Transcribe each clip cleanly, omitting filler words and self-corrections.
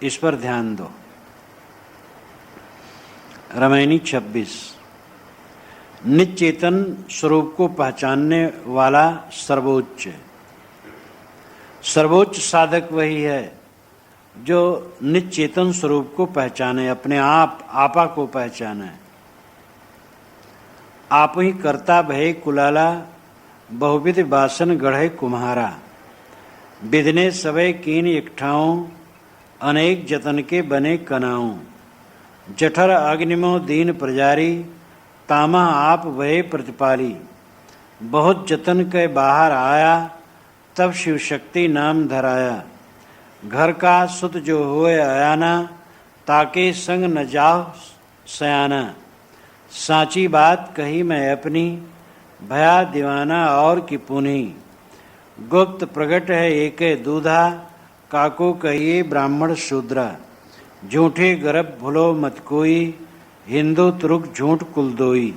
इस पर ध्यान दो। रामायणी 26। निचेतन स्वरूप को पहचानने वाला सर्वोच्च साधक वही है जो निचेतन स्वरूप को पहचाने, अपने आपा को पहचाने। आप ही करता भय कुलाला, बहुविध बासन गढ़े कुम्हारा। विधने सबे कीन एकठाऊं, अनेक जतन के बने कनाऊं। जठर अग्निमो दीन प्रजारी, तामा आप वहे प्रतिपाली। बहुत जतन के बाहर आया, तब शिव शक्ति नाम धराया। घर का सुत जो होए अयाना, ताके संग न जाओ सयाना। साची बात कही मैं अपनी, भया दीवाना और की पुनी। गुप्त प्रगट है एके दूधा, काको कहिए ब्राह्मण शूद्रा। झूठे गर्भ भुलो मत कोई, हिंदू तुरुक झूठ कुलदोई।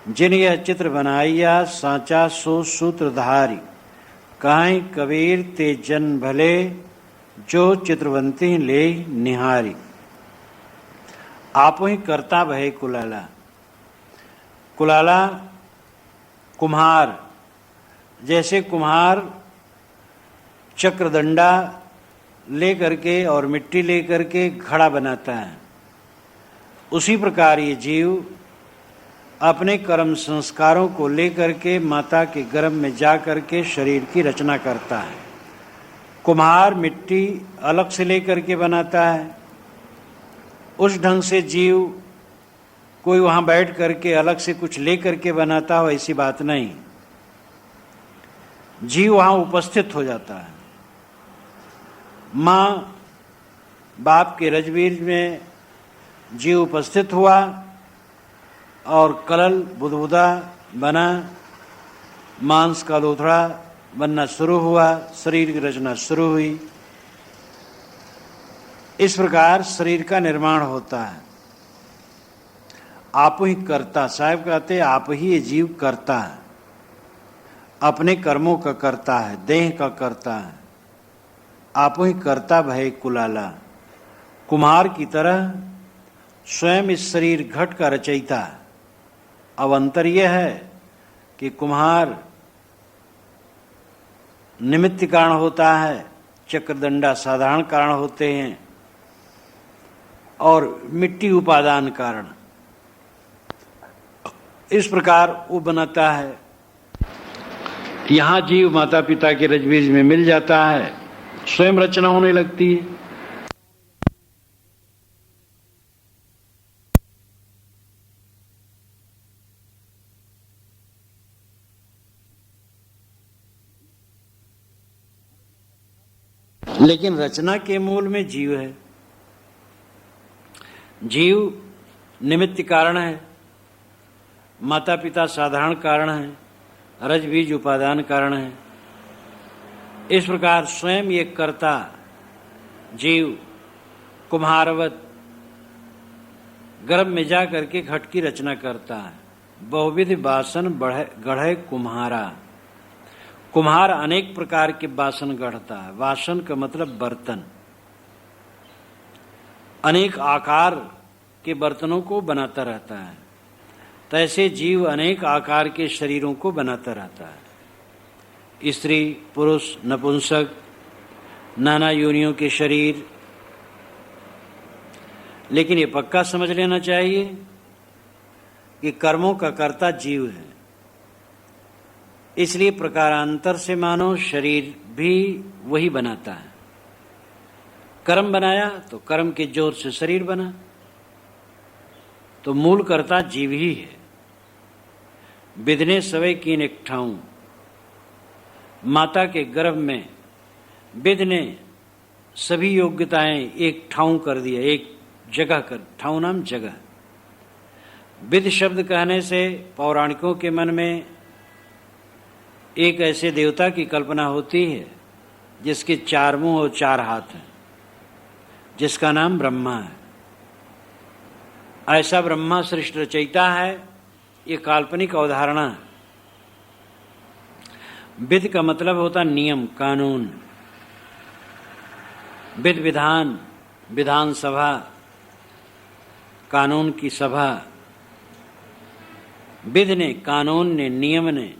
जिन यह चित्र बनाइया, साचा सो सूत्रधारी। काहीं कबीर ते जन भले, जो चित्रवंती ले निहारी। आप ही करता भय कुलाला। कुलाला कुम्हार, जैसे कुम्हार चक्रदंडा ले करके और मिट्टी ले करके घड़ा बनाता है, उसी प्रकार ये जीव अपने कर्म संस्कारों को लेकर के माता के गर्भ में जा करके शरीर की रचना करता है। कुम्हार मिट्टी अलग से लेकर के बनाता है, उस ढंग से जीव कोई वहां बैठ करके अलग से कुछ ले करके बनाता हो, ऐसी बात नहीं। जीव वहां उपस्थित हो जाता है। माँ बाप के रजबीज में जीव उपस्थित हुआ और कलल बुदबुदा बना, मांस का लोथड़ा बनना शुरू हुआ, शरीर की रचना शुरू हुई। इस प्रकार शरीर का निर्माण होता है। आप ही करता, साहब कहते आप ही ये जीव करता है, अपने कर्मों का करता है, देह का करता है। आप ही करता भय कुलाला। कुम्हार की तरह स्वयं इस शरीर घट का रचयिता। अब अंतर यह है कि कुम्हार निमित्त कारण होता है, चक्रदंडा साधारण कारण होते हैं, और मिट्टी उपादान कारण। इस प्रकार वो बनाता है। यहाँ जीव माता पिता के रजबीज में मिल जाता है, स्वयं रचना होने लगती है। लेकिन रचना के मूल में जीव है। जीव निमित्त कारण है, माता पिता साधारण कारण है, रज बीज उपादान कारण है। इस प्रकार स्वयं ये कर्ता जीव कुम्हारवत गर्भ में जा करके घट की रचना करता है। बहुविध बासन गढ़े कुम्हारा। कुम्हार अनेक प्रकार के बासन गढ़ता है। बासन का मतलब बर्तन, अनेक आकार के बर्तनों को बनाता रहता है। तैसे जीव अनेक आकार के शरीरों को बनाता रहता है। स्त्री, पुरुष, नपुंसक, नाना योनियों के शरीर। लेकिन ये पक्का समझ लेना चाहिए कि कर्मों का कर्ता जीव है। इसलिए प्रकारांतर से मानो शरीर भी वही बनाता है। कर्म बनाया तो कर्म के जोर से शरीर बना, तो मूल कर्ता जीव ही है। विधने सवे कीन एक ठाऊं। माता के गर्भ में विध ने सभी योग्यताएं एक ठाऊं कर दिया, एक जगह कर। ठाऊं नाम जगह। विध शब्द कहने से पौराणिकों के मन में एक ऐसे देवता की कल्पना होती है जिसके 4 मुंह और 4 हाथ हैं, जिसका नाम ब्रह्मा है। ऐसा ब्रह्मा सृष्टि रचयिता है, ये काल्पनिक अवधारणा। विध का मतलब होता नियम, कानून, विध विधान, विधानसभा, कानून की सभा, विधि ने, कानून ने, नियम ने,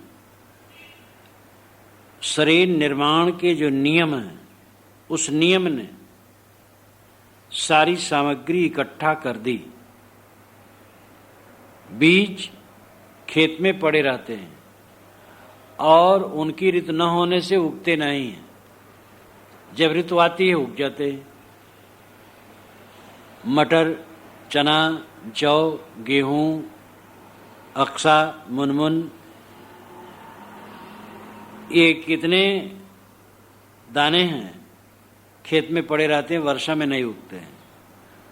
शरीर निर्माण के जो नियम हैं, उस नियम ने सारी सामग्री इकट्ठा कर दी। बीज खेत में पड़े रहते हैं और उनकी ऋतु न होने से उगते नहीं हैं। जब ऋतु आती है उग जाते हैं। मटर, चना, जौ, गेहूं, अक्सा, मुनमुन, ये कितने दाने हैं खेत में पड़े रहते हैं, वर्षा में नहीं उगते हैं।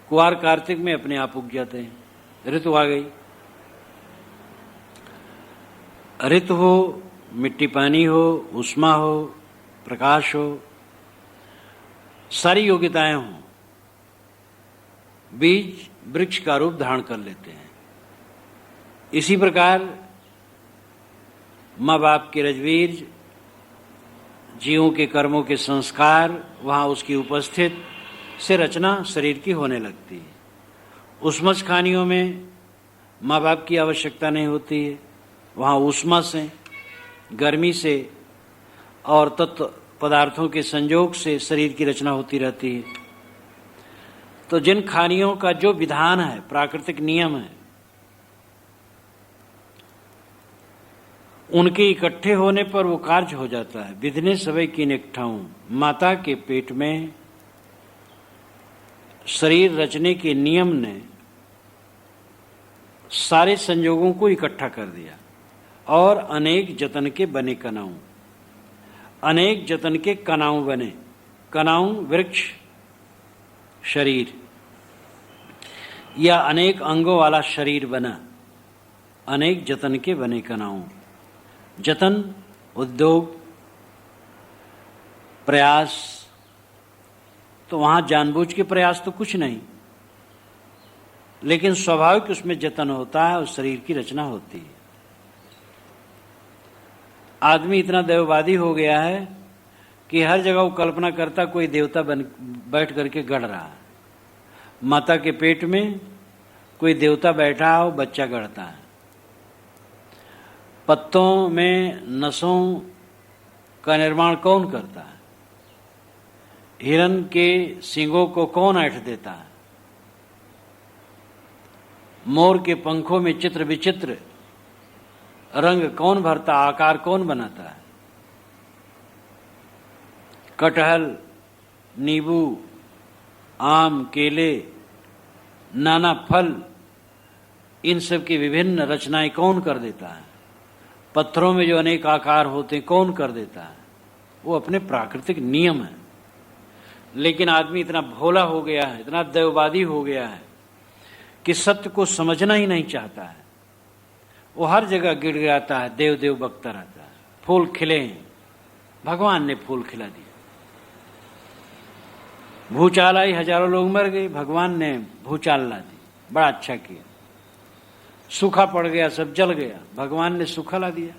कुआर कार्तिक में अपने आप उग जाते हैं। ऋतु आ गई। ऋतु हो, मिट्टी पानी हो, ऊष्मा हो, प्रकाश हो, सारी योग्यताएं हों, बीज वृक्ष का रूप धारण कर लेते हैं। इसी प्रकार माँ बाप के रजवीर, जीवों के कर्मों के संस्कार, वहाँ उसकी उपस्थित से रचना शरीर की होने लगती है। उष्मच खानियों में माँ बाप की आवश्यकता नहीं होती है। वहाँ ऊष्मा से, गर्मी से और तत्व पदार्थों के संयोग से शरीर की रचना होती रहती है। तो जिन खानियों का जो विधान है, प्राकृतिक नियम है, उनके इकट्ठे होने पर वो कार्य हो जाता है। विधि ने सबे कीन एकठाऊं, माता के पेट में शरीर रचने के नियम ने सारे संयोगों को इकट्ठा कर दिया और अनेक जतन के बने कनाऊं। अनेक जतन के कनाऊं बने। कनाऊं वृक्ष, शरीर, या अनेक अंगों वाला शरीर बना। अनेक जतन के बने कनाऊं। जतन, उद्योग, प्रयास, तो वहां जानबूझ के प्रयास तो कुछ नहीं, लेकिन स्वाभाविक उसमें जतन होता है और शरीर की रचना होती है। आदमी इतना देववादी हो गया है कि हर जगह वो कल्पना करता कोई देवता बन बैठ करके गढ़ रहा है। माता के पेट में कोई देवता बैठा हो, बच्चा गढ़ता है। पत्तों में नसों का निर्माण कौन करता है? हिरण के सींगों को कौन ऐंठ देता है? मोर के पंखों में चित्र विचित्र रंग कौन भरता, आकार कौन बनाता है? कटहल, नींबू, आम, केले, नाना फल, इन सब की विभिन्न रचनाएं कौन कर देता है? पत्थरों में जो अनेक आकार होते हैं कौन कर देता है? वो अपने प्राकृतिक नियम है। लेकिन आदमी इतना भोला हो गया है, इतना देववादी हो गया है कि सत्य को समझना ही नहीं चाहता है। वो हर जगह गिड़गिड़ाता है, देव देव बकता रहता है। फूल खिले हैं, भगवान ने फूल खिला दिया। भूचाल आई, हजारों लोग मर गए, भगवान ने भूचाल ला दी, बड़ा अच्छा किया। सूखा पड़ गया, सब जल गया, भगवान ने सूखा ला दिया।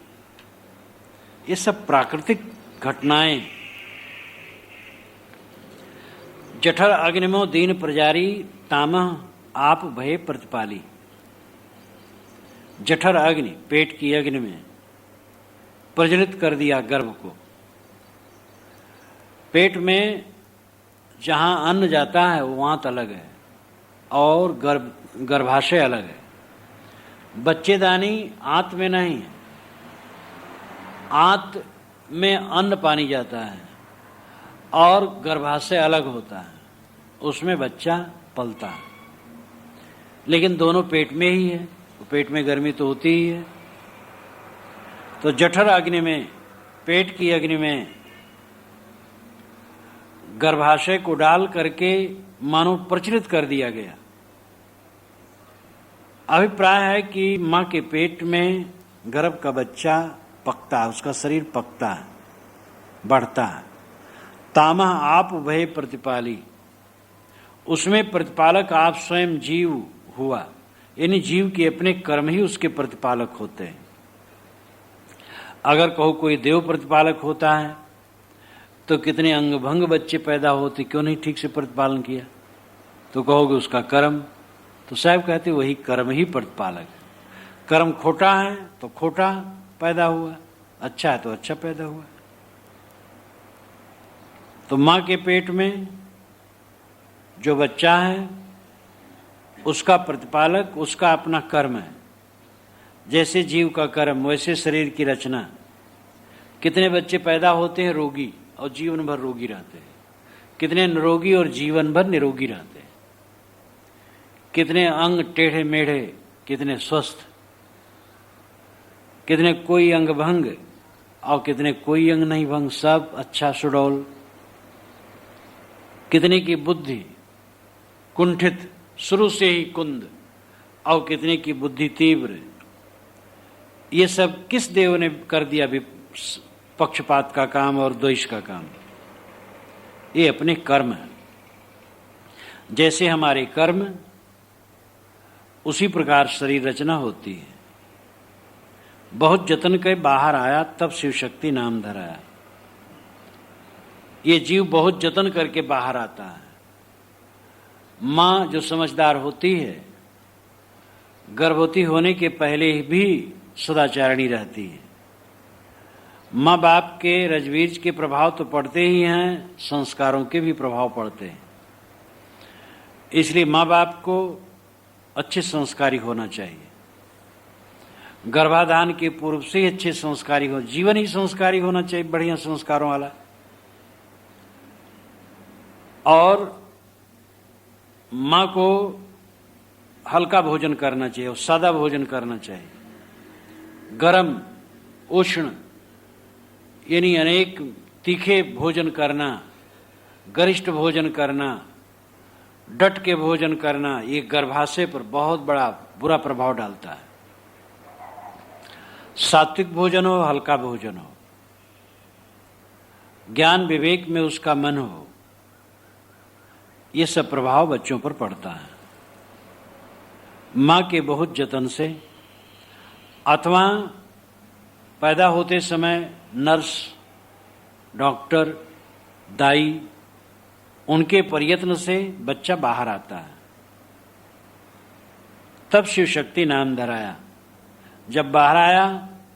ये सब प्राकृतिक घटनाएं। जठर अग्निमो दीन प्रजारी, तामह आप भय प्रतिपाली। जठर अग्नि, पेट की अग्नि में प्रज्वलित कर दिया गर्भ को। पेट में जहां अन्न जाता है वो आंत अलग है और गर्भाशय अलग है। बच्चेदानी आंत में नहीं है। आंत में अन्न पानी जाता है और गर्भाशय अलग होता है, उसमें बच्चा पलता है। लेकिन दोनों पेट में ही है, तो पेट में गर्मी तो होती ही है। तो जठर अग्नि में, पेट की अग्नि में गर्भाशय को डाल करके मानो प्रचलित कर दिया गया। अभिप्राय है कि माँ के पेट में गर्भ का बच्चा पकता है, उसका शरीर पकता है, बढ़ता है। तामह आप भय प्रतिपाली, उसमें प्रतिपालक आप स्वयं जीव हुआ, यानी जीव के अपने कर्म ही उसके प्रतिपालक होते हैं। अगर कहो कोई देव प्रतिपालक होता है तो कितने अंग भंग बच्चे पैदा होते, क्यों नहीं ठीक से प्रतिपालन किया? तो कहोगे उसका कर्म। तो साहब कहते वही कर्म ही प्रतिपालक है। कर्म खोटा है तो खोटा पैदा हुआ, अच्छा है तो अच्छा पैदा हुआ। तो माँ के पेट में जो बच्चा है उसका प्रतिपालक उसका अपना कर्म है। जैसे जीव का कर्म वैसे शरीर की रचना। कितने बच्चे पैदा होते हैं रोगी और जीवन भर रोगी रहते हैं, कितने निरोगी और जीवन भर निरोगी रहते हैं, कितने अंग टेढ़े मेढ़े, कितने स्वस्थ, कितने कोई अंग भंग और कितने कोई अंग नहीं भंग, सब अच्छा सुडौल। कितने की बुद्धि कुंठित शुरू से ही कुंद और कितने की बुद्धि तीव्र। ये सब किस देव ने कर दिया पक्षपात का काम और द्वेष का काम? ये अपने कर्म है। जैसे हमारे कर्म उसी प्रकार शरीर रचना होती है। बहुत जतन के बाहर आया तब शिव शक्ति नाम धराया। ये जीव बहुत जतन करके बाहर आता है। माँ जो समझदार होती है गर्भवती होने के पहले भी सदाचारिणी रहती है। माँ बाप के रजवीज के प्रभाव तो पड़ते ही हैं, संस्कारों के भी प्रभाव पड़ते हैं। इसलिए माँ बाप को अच्छे संस्कारी होना चाहिए। गर्भाधान के पूर्व से ही अच्छे संस्कारी हो, जीवन ही संस्कारी होना चाहिए, बढ़िया संस्कारों वाला। और माँ को हल्का भोजन करना चाहिए और सादा भोजन करना चाहिए। गरम उष्ण यानी अनेक तीखे भोजन करना, गरिष्ठ भोजन करना, डट के भोजन करना, ये गर्भाशय पर बहुत बड़ा बुरा प्रभाव डालता है। सात्विक भोजन हो, हल्का भोजन हो, ज्ञान विवेक में उसका मन हो, ये सब प्रभाव बच्चों पर पड़ता है। माँ के बहुत जतन से अथवा पैदा होते समय नर्स, डॉक्टर, दाई उनके प्रयत्न से बच्चा बाहर आता है। तब शिव शक्ति नाम धराया। जब बाहर आया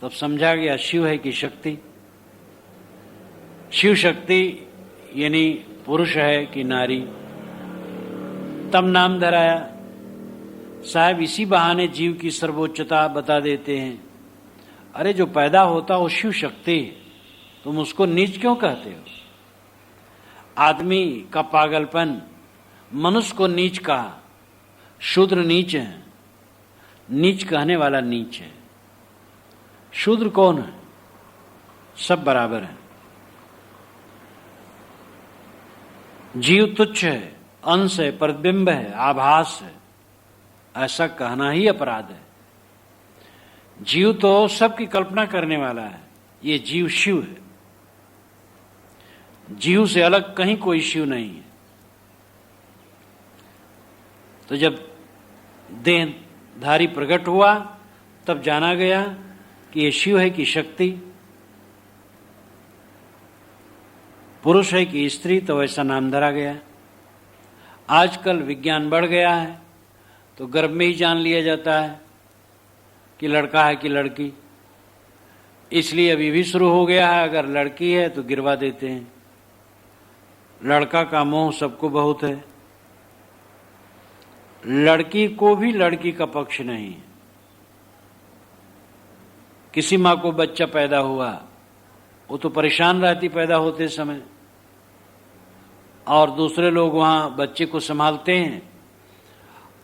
तब समझा गया शिव है कि शक्ति। शिव शक्ति यानी पुरुष है कि नारी, तब नाम धराया। साहब इसी बहाने जीव की सर्वोच्चता बता देते हैं। अरे जो पैदा होता वो शिव शक्ति, तुम उसको नीच क्यों कहते हो? आदमी का पागलपन मनुष्य को नीच कहा। शूद्र नीच है, नीच कहने वाला नीच है। शूद्र कौन है? सब बराबर है। जीव तुच्छ है, अंश है, प्रतिबिंब है, आभास है, ऐसा कहना ही अपराध है। जीव तो सबकी कल्पना करने वाला है, ये जीव शिव है। जीव से अलग कहीं कोई शिव नहीं है। तो जब देहधारी प्रकट हुआ तब जाना गया कि ये शिव है कि शक्ति, पुरुष है कि स्त्री, तो ऐसा नाम धरा गया। आजकल विज्ञान बढ़ गया है तो गर्भ में ही जान लिया जाता है कि लड़का है कि लड़की। इसलिए अभी भी शुरू हो गया है, अगर लड़की है तो गिरवा देते हैं। लड़का का मोह सबको बहुत है, लड़की को भी लड़की का पक्ष नहीं है। किसी माँ को बच्चा पैदा हुआ वो तो परेशान रहती पैदा होते समय, और दूसरे लोग वहां बच्चे को संभालते हैं,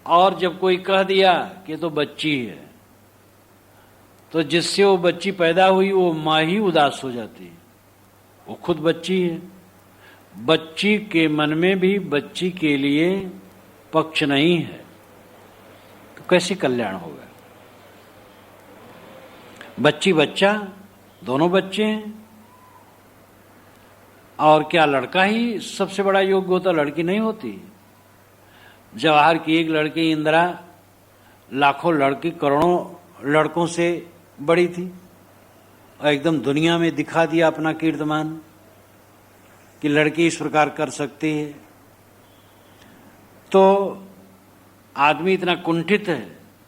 और जब कोई कह दिया कि तो बच्ची है तो जिससे वो बच्ची पैदा हुई वो माँ ही उदास हो जाती है। वो खुद बच्ची है, बच्ची के मन में भी बच्ची के लिए पक्ष नहीं है, तो कैसे कल्याण होगा? बच्ची बच्चा दोनों बच्चे हैं। और क्या लड़का ही सबसे बड़ा योग्य होता, लड़की नहीं होती? जवाहर की एक लड़की इंदिरा लाखों लड़की करोड़ों लड़कों से बड़ी थी और एकदम दुनिया में दिखा दिया अपना कीर्तिमान कि लड़की इस प्रकार कर सकती है। तो आदमी इतना कुंठित है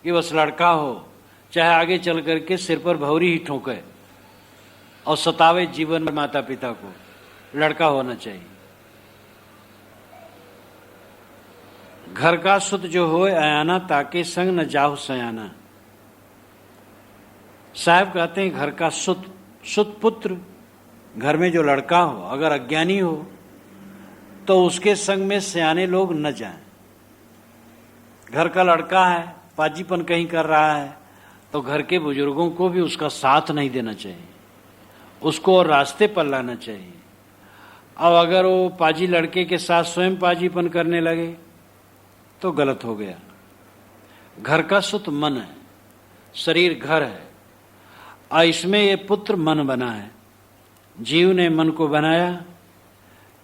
कि बस लड़का हो, चाहे आगे चल करके सिर पर भौरी ही ठोके और सतावे जीवन में माता पिता को, लड़का होना चाहिए। घर का सुत जो होए अयाना, ताके संग न जाहु सयाना। साहब कहते हैं घर का सुत पुत्र, घर में जो लड़का हो अगर अज्ञानी हो तो उसके संग में सयाने लोग न जाएं। घर का लड़का है, पाजीपन कहीं कर रहा है, तो घर के बुजुर्गों को भी उसका साथ नहीं देना चाहिए, उसको और रास्ते पर लाना चाहिए। और अगर वो पाजी लड़के के साथ स्वयं पाजीपन करने लगे तो गलत हो गया। घर का सुत मन है, शरीर घर है, और इसमें ये पुत्र मन बना है। जीव ने मन को बनाया,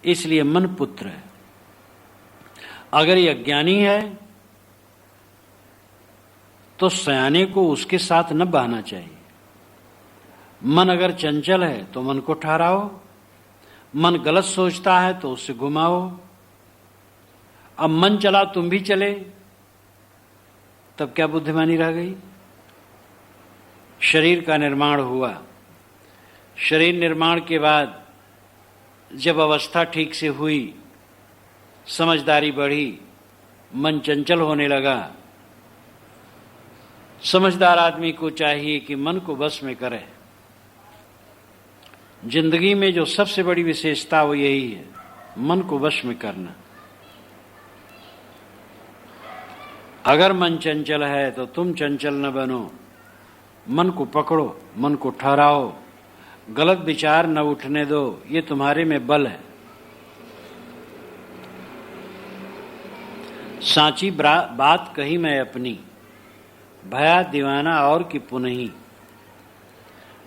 इसलिए मन पुत्र है। अगर ये अज्ञानी है तो सयाने को उसके साथ न बहना चाहिए। मन अगर चंचल है तो मन को ठहराओ, मन गलत सोचता है तो उससे घुमाओ। अब मन चला तुम भी चले, तब क्या बुद्धिमानी रह गई? शरीर का निर्माण हुआ, शरीर निर्माण के बाद जब अवस्था ठीक से हुई, समझदारी बढ़ी, मन चंचल होने लगा। समझदार आदमी को चाहिए कि मन को बस में करे। जिंदगी में जो सबसे बड़ी विशेषता वो यही है, मन को वश में करना। अगर मन चंचल है तो तुम चंचल न बनो, मन को पकड़ो, मन को ठहराओ, गलत विचार न उठने दो, ये तुम्हारे में बल है। सांची बात कही मैं अपनी, भया दीवाना और की पुनही।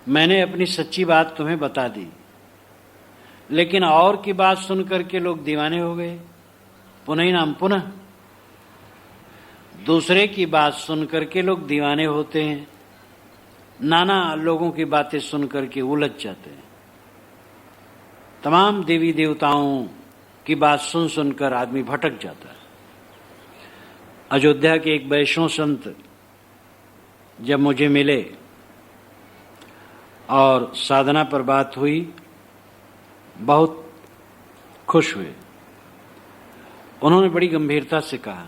मैंने अपनी सच्ची बात तुम्हें बता दी, लेकिन और की बात सुन करके लोग दीवाने हो गए। पुनः नाम पुनः, दूसरे की बात सुन करके लोग दीवाने होते हैं, नाना लोगों की बातें सुन करके उलझ जाते हैं। तमाम देवी देवताओं की बात सुन सुनकर आदमी भटक जाता है। अयोध्या के एक वैष्णव संत जब मुझे मिले और साधना पर बात हुई, बहुत खुश हुए। उन्होंने बड़ी गंभीरता से कहा,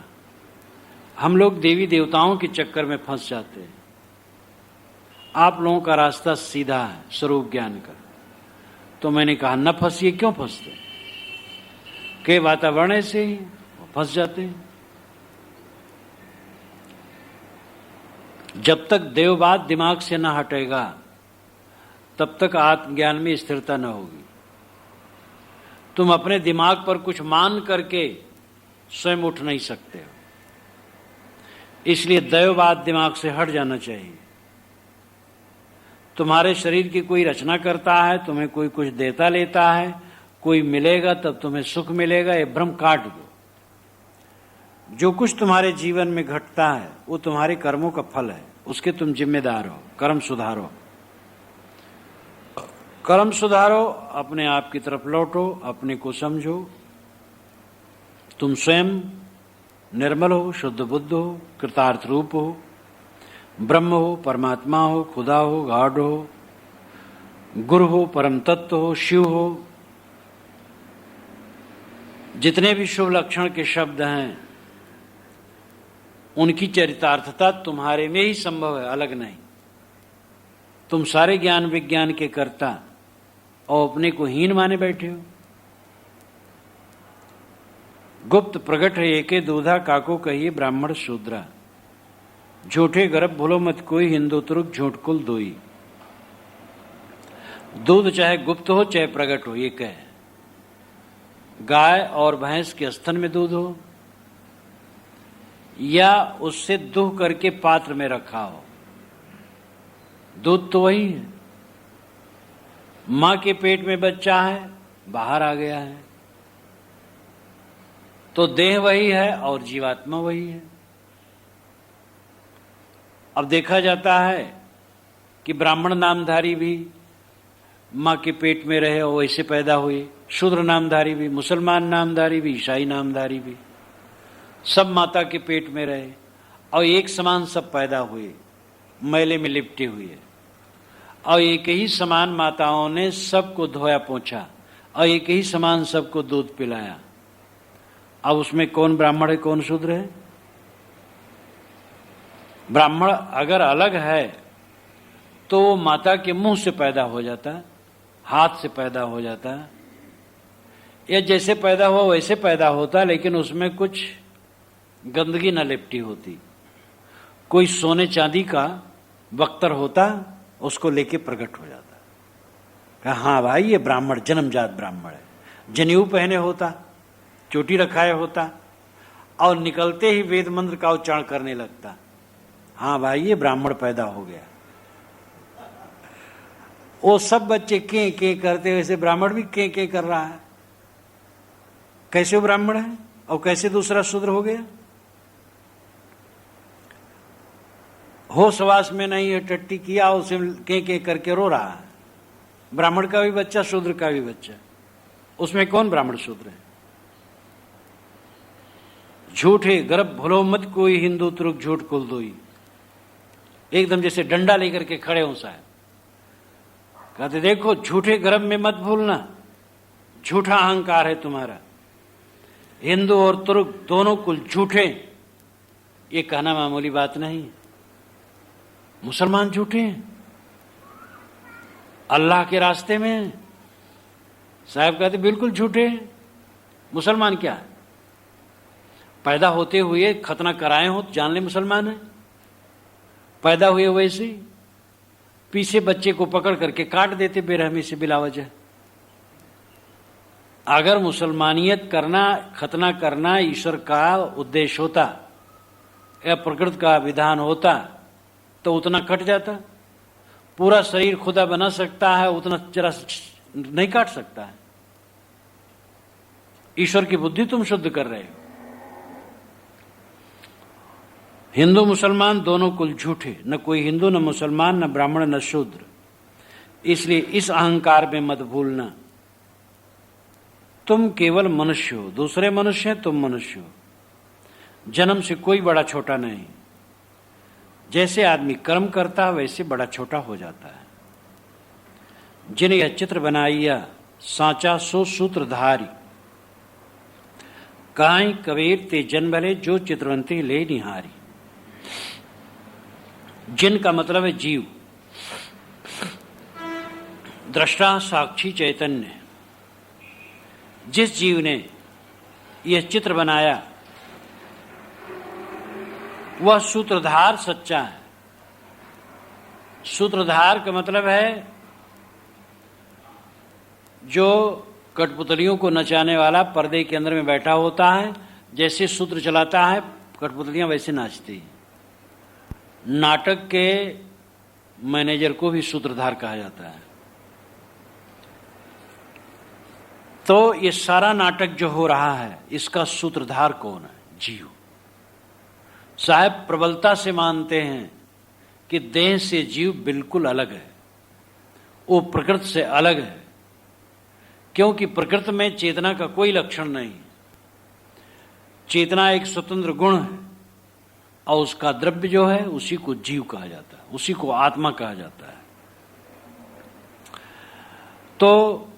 हम लोग देवी देवताओं के चक्कर में फंस जाते हैं, आप लोगों का रास्ता सीधा है स्वरूप ज्ञान का। तो मैंने कहा न फंसिए, क्यों फंसते? के वातावरण से ही फंस जाते हैं। जब तक देववाद दिमाग से न हटेगा तब तक आत्मज्ञान में स्थिरता न होगी। तुम अपने दिमाग पर कुछ मान करके स्वयं उठ नहीं सकते हो, इसलिए देववाद दिमाग से हट जाना चाहिए। तुम्हारे शरीर की कोई रचना करता है, तुम्हें कोई कुछ देता लेता है, कोई मिलेगा तब तुम्हें सुख मिलेगा, ये भ्रम काट दो। जो कुछ तुम्हारे जीवन में घटता है वो तुम्हारे कर्मों का फल है, उसके तुम जिम्मेदार हो। कर्म सुधारो, कर्म सुधारो, अपने आप की तरफ लौटो, अपने को समझो। तुम स्वयं निर्मल हो, शुद्ध बुद्ध हो, कृतार्थ रूप हो, ब्रह्म हो, परमात्मा हो, खुदा हो, गॉड हो, गुरु हो, परम तत्व हो, शिव हो। जितने भी शुभ लक्षण के शब्द हैं उनकी चरितार्थता तुम्हारे में ही संभव है, अलग नहीं। तुम सारे ज्ञान विज्ञान के कर्ता और अपने को हीन माने बैठे हो। गुप्त प्रगट है एके दूधा, काको कहिए ब्राह्मण शूद्रा। झूठे गर्भ भूलो मत कोई, हिंदू तुरुक झूठ कुल दोई। दूध चाहे गुप्त हो चाहे प्रगट हो, ये कहे। गाय और भैंस के स्तन में दूध हो या उससे दुह करके पात्र में रखा हो, दूध तो वही है। मां के पेट में बच्चा है, बाहर आ गया है, तो देह वही है और जीवात्मा वही है। अब देखा जाता है कि ब्राह्मण नामधारी भी मां के पेट में रहे और वैसे पैदा हुए, शूद्र नामधारी भी, मुसलमान नामधारी भी, ईसाई नामधारी भी। सब माता के पेट में रहे और एक समान सब पैदा हुए, मैले में लिपटे हुए, और एक ही समान माताओं ने सबको धोया पोंछा और एक ही समान सबको दूध पिलाया। अब उसमें कौन ब्राह्मण है कौन शूद्र है? ब्राह्मण अगर अलग है तो वो माता के मुंह से पैदा हो जाता, हाथ से पैदा हो जाता, या जैसे पैदा हुआ वैसे पैदा होता, लेकिन उसमें कुछ गंदगी न लिपटी होती। कोई सोने चांदी का बख्तर होता, उसको लेके प्रकट हो जाता, कहा हाँ भाई ये ब्राह्मण, जन्मजात ब्राह्मण है। जनेऊ पहने होता, चोटी रखाए होता, और निकलते ही वेद मंत्र का उच्चारण करने लगता, हाँ भाई ये ब्राह्मण पैदा हो गया। वो सब बच्चे के करते, वैसे ब्राह्मण भी के कर रहा है। कैसे वो ब्राह्मण है और कैसे दूसरा शूद्र हो गया? होश वास में नहीं है, टट्टी किया, उसे के करके रो रहा है। ब्राह्मण का भी बच्चा, शूद्र का भी बच्चा, उसमें कौन ब्राह्मण शूद्र है? झूठे गर्भ भलो मत कोई, हिंदू तुर्क झूठ कुल दोई। एकदम जैसे डंडा लेकर के खड़े हो साहब, कहते देखो झूठे गर्भ में मत भूलना, झूठा अहंकार है तुम्हारा। हिंदू और तुर्क दोनों कुल झूठे, ये कहना मामूली बात नहीं। मुसलमान झूठे हैं अल्लाह के रास्ते में, साहब कहते बिल्कुल झूठे। मुसलमान क्या है? पैदा होते हुए खतना कराए हो तो जान ले मुसलमान है। पैदा हुए वैसे पीछे बच्चे को पकड़ करके काट देते बेरहमी से बिला वजह। अगर मुसलमानियत करना, खतना करना ईश्वर का उद्देश्य होता या प्रकृति का विधान होता तो उतना कट जाता। पूरा शरीर खुदा बना सकता है, उतना जरा नहीं काट सकता है। ईश्वर की बुद्धि तुम शुद्ध कर रहे हो। हिंदू मुसलमान दोनों कुल झूठे, न कोई हिंदू न मुसलमान, न ब्राह्मण न शूद्र। इसलिए इस अहंकार में मत भूलना, तुम केवल मनुष्य हो, दूसरे मनुष्य हैं, तुम मनुष्य हो। जन्म से कोई बड़ा छोटा नहीं। जैसे आदमी कर्म करता है वैसे बड़ा छोटा हो जाता है। जिन यह चित्र बनाइया सांचा सो सूत्रधारी, काई कबीर ते जन भले जो चित्रवंती ले निहारी। जिन का मतलब है जीव, दृष्टा साक्षी चैतन्य। जिस जीव ने यह चित्र बनाया वह सूत्रधार सच्चा है। सूत्रधार का मतलब है जो कठपुतलियों को नचाने वाला पर्दे के अंदर में बैठा होता है, जैसे सूत्र चलाता है कठपुतलियां वैसे नाचती हैं। नाटक के मैनेजर को भी सूत्रधार कहा जाता है। तो ये सारा नाटक जो हो रहा है इसका सूत्रधार कौन है? जीव। साहब प्रबलता से मानते हैं कि देह से जीव बिल्कुल अलग है, वो प्रकृति से अलग है, क्योंकि प्रकृति में चेतना का कोई लक्षण नहीं। चेतना एक स्वतंत्र गुण है और उसका द्रव्य जो है उसी को जीव कहा जाता है, उसी को आत्मा कहा जाता है। तो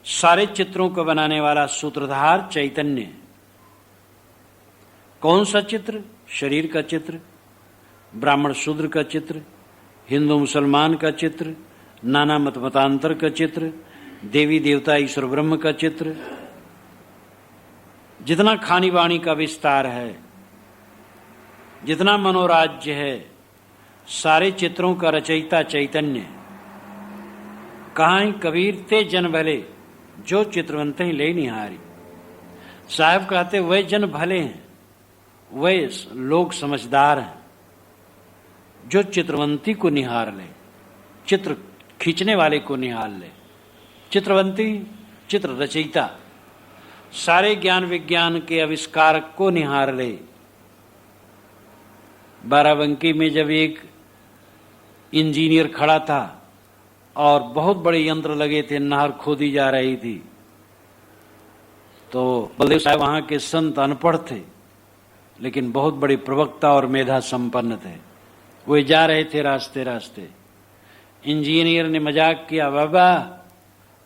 सारे चित्रों को बनाने वाला सूत्रधार चैतन्य। कौन सा चित्र? शरीर का चित्र, ब्राह्मण शूद्र का चित्र, हिंदू मुसलमान का चित्र, नाना मत मतांतर का चित्र, देवी देवता ईश्वर ब्रह्म का चित्र। जितना खानी वाणी का विस्तार है, जितना मनोराज्य है, सारे चित्रों का रचयिता चैतन्य। कहां कबीर ते जन भले जो चित्रवंत ही ले निहारी। साहब कहते वह जन भले हैं, वह लोग समझदार हैं जो चित्रवंती को निहार ले, चित्र खींचने वाले को निहार ले। चित्रवंती चित्र रचयिता, सारे ज्ञान विज्ञान के आविष्कारक को निहार ले। बाराबंकी में जब एक इंजीनियर खड़ा था और बहुत बड़े यंत्र लगे थे, नहर खोदी जा रही थी, तो बलदेव साहब वहां के संत अनपढ़ थे, लेकिन बहुत बड़े प्रवक्ता और मेधा संपन्न थे। वे जा रहे थे रास्ते रास्ते, इंजीनियर ने मजाक किया, बाबा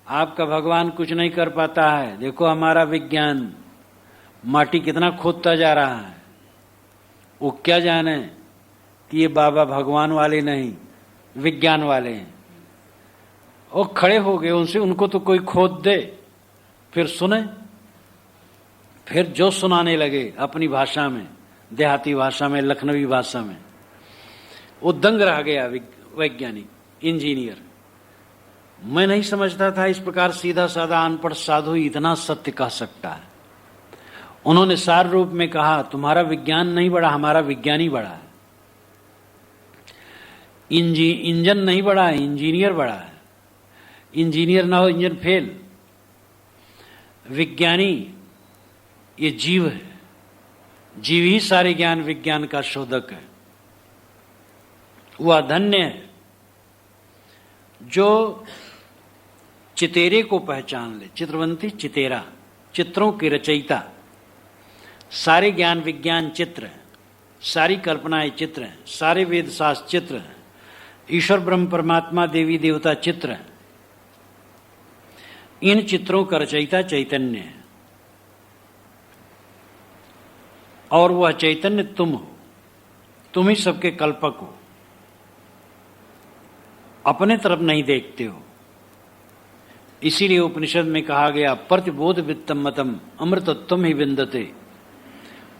आपका भगवान कुछ नहीं कर पाता है, देखो हमारा विज्ञान माटी कितना खोदता जा रहा है। वो क्या जाने कि ये बाबा भगवान वाले नहीं विज्ञान वाले हैं। वो खड़े हो गए, उनसे उनको तो कोई खोद दे, फिर सुने। फिर जो सुनाने लगे अपनी भाषा में, देहाती भाषा में, लखनवी भाषा में, वो दंग रह गया वैज्ञानिक, इंजीनियर। मैं नहीं समझता था इस प्रकार सीधा साधा अनपढ़ साधु इतना सत्य कह सकता है। उन्होंने सार रूप में कहा, तुम्हारा विज्ञान नहीं बढ़ा, हमारा विज्ञानी बढ़ा है। इंजन नहीं बढ़ा है, इंजीनियर बढ़ा है। इंजीनियर ना हो, इंजन फेल। विज्ञानी ये जीव है, जीव ही सारे ज्ञान विज्ञान का शोधक है। वह धन्य है जो चितेरे को पहचान ले। चित्रवंती चितेरा, चित्रों की रचयिता। सारे ज्ञान विज्ञान चित्र हैं, सारी कल्पनाएं चित्र हैं, सारे वेद शास्त्र चित्र हैं, ईश्वर ब्रह्म परमात्मा देवी देवता चित्र हैं। इन चित्रों का रचयिता चैतन्य है, और वह चैतन्य तुम हो। तुम ही सबके कल्पक हो, अपने तरफ नहीं देखते हो। इसीलिए उपनिषद में कहा गया, प्रतिबोध वित्तम मतम अमृतत्वम ही विन्दते।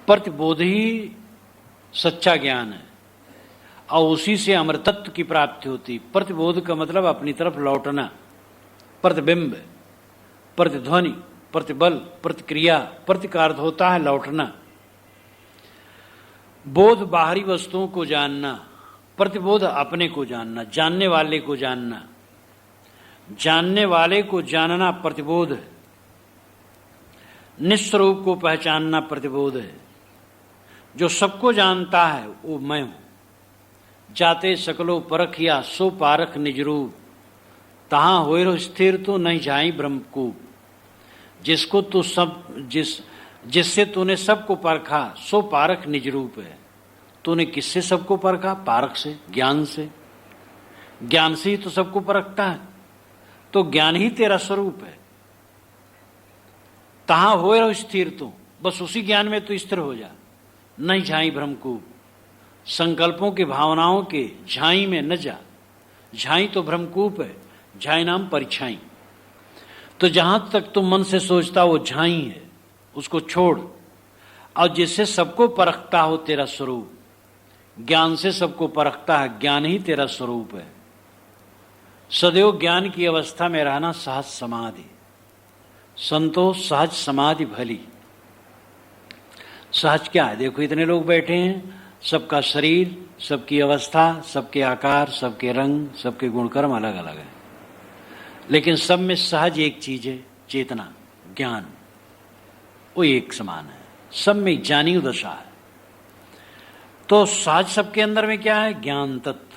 प्रतिबोध ही सच्चा ज्ञान है और उसी से अमृतत्व की प्राप्ति होती। प्रतिबोध का मतलब अपनी तरफ लौटना, प्रतिबिंब, प्रतिध्वनि, प्रतिबल, प्रतिक्रिया, प्रतिकार होता है लौटना। बोध बाहरी वस्तुओं को जानना, प्रतिबोध अपने को जानना, जानने वाले को जानना। जानने वाले को जानना प्रतिबोध है। निस्वरूप को पहचानना प्रतिबोध है। जो सबको जानता है वो मैं हूं। जाते सकलो परखिया सो पारख निज रूप, तहां होए स्थिर तो नहीं जाई ब्रह्मकूप। जिसको तू जिससे तूने सबको परखा सो पारख निज रूप है। तूने किससे सबको परखा? पारख से, ज्ञान से। ज्ञान से ही तो सबको परखता है, तो ज्ञान ही तेरा स्वरूप है। तहां होए रहो स्थिर तो, बस उसी ज्ञान में तो स्थिर हो जा। नहीं झाई भ्रमकूप, संकल्पों के भावनाओं के झाई में न जा। झाई तो भ्रमकूप है, झाई नाम परिछाई। तो जहां तक तुम मन से सोचता वो झाई है, उसको छोड़। और जिससे सबको परखता हो तेरा स्वरूप, ज्ञान से सबको परखता है, ज्ञान ही तेरा स्वरूप है। सदैव ज्ञान की अवस्था में रहना सहज समाधि। संतोष सहज समाधि भली। सहज क्या है? देखो इतने लोग बैठे हैं, सबका शरीर, सबकी अवस्था, सबके आकार, सबके रंग, सबके गुणकर्म अलग अलग है, लेकिन सब में सहज एक चीज है, चेतना, ज्ञान। वो एक समान है, सब में जानी दशा है। तो सहज सबके अंदर में क्या है? ज्ञान तत्व।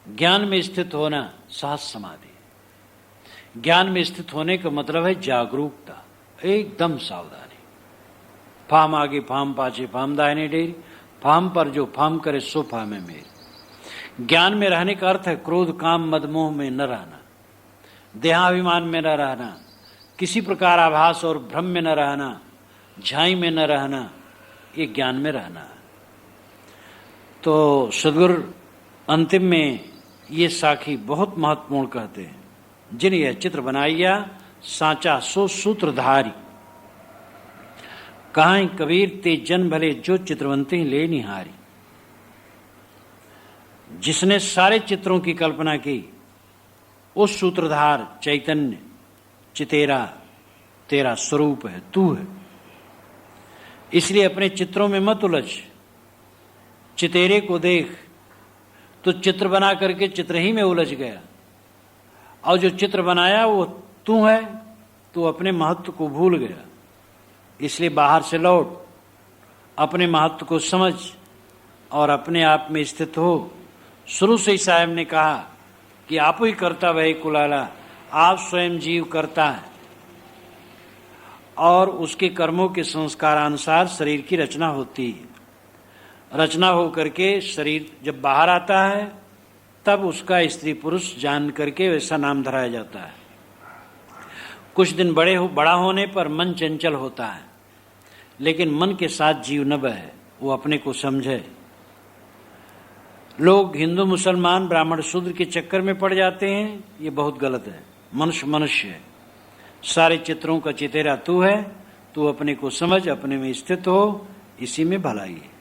ज्ञान में स्थित होना सहज समाधि। ज्ञान में स्थित होने का मतलब है जागरूकता, एकदम सावधानी। फाम आगे फाम पाछे फाम दाहिने डेरी, फाम पर जो फाम करे सो फामे मेरी। ज्ञान में रहने का अर्थ है क्रोध काम मद मोह में न रहना, देहाभिमान में न रहना, किसी प्रकार आभास और भ्रम में न रहना, झाई में न रहना। ये ज्ञान में रहना है। तो सदगुरु अंतिम में ये साखी बहुत महत्वपूर्ण कहते हैं, जिन यह चित्र बनाइया सांचा सो सूत्रधारी। कहां कबीर ते जन भले जो चित्रवंती ले निहारी। जिसने सारे चित्रों की कल्पना की, उस सूत्रधार चैतन्य चितेरा तेरा स्वरूप है, तू है। इसलिए अपने चित्रों में मत उलझ, चितेरे को देख। तो चित्र बना करके चित्र ही में उलझ गया, और जो चित्र बनाया वो तू है, तो अपने महत्व को भूल गया। इसलिए बाहर से लौट, अपने महत्व को समझ और अपने आप में स्थित हो। शुरू से ही साहब ने कहा कि आप ही करता वही कुलाला, आप स्वयं जीव करता है। और उसके कर्मों के संस्कारानुसार शरीर की रचना होती है। रचना हो करके शरीर जब बाहर आता है तब उसका स्त्री पुरुष जान करके वैसा नाम धराया जाता है। कुछ दिन बड़ा होने पर मन चंचल होता है, लेकिन मन के साथ जीव न बहे, वो अपने को समझे। लोग हिंदू मुसलमान ब्राह्मण शूद्र के चक्कर में पड़ जाते हैं, ये बहुत गलत है। मनुष्य मनुष्य है, सारे चित्रों का चितेरा तू है, तू अपने को समझ, अपने में स्थित हो, इसी में भलाई है।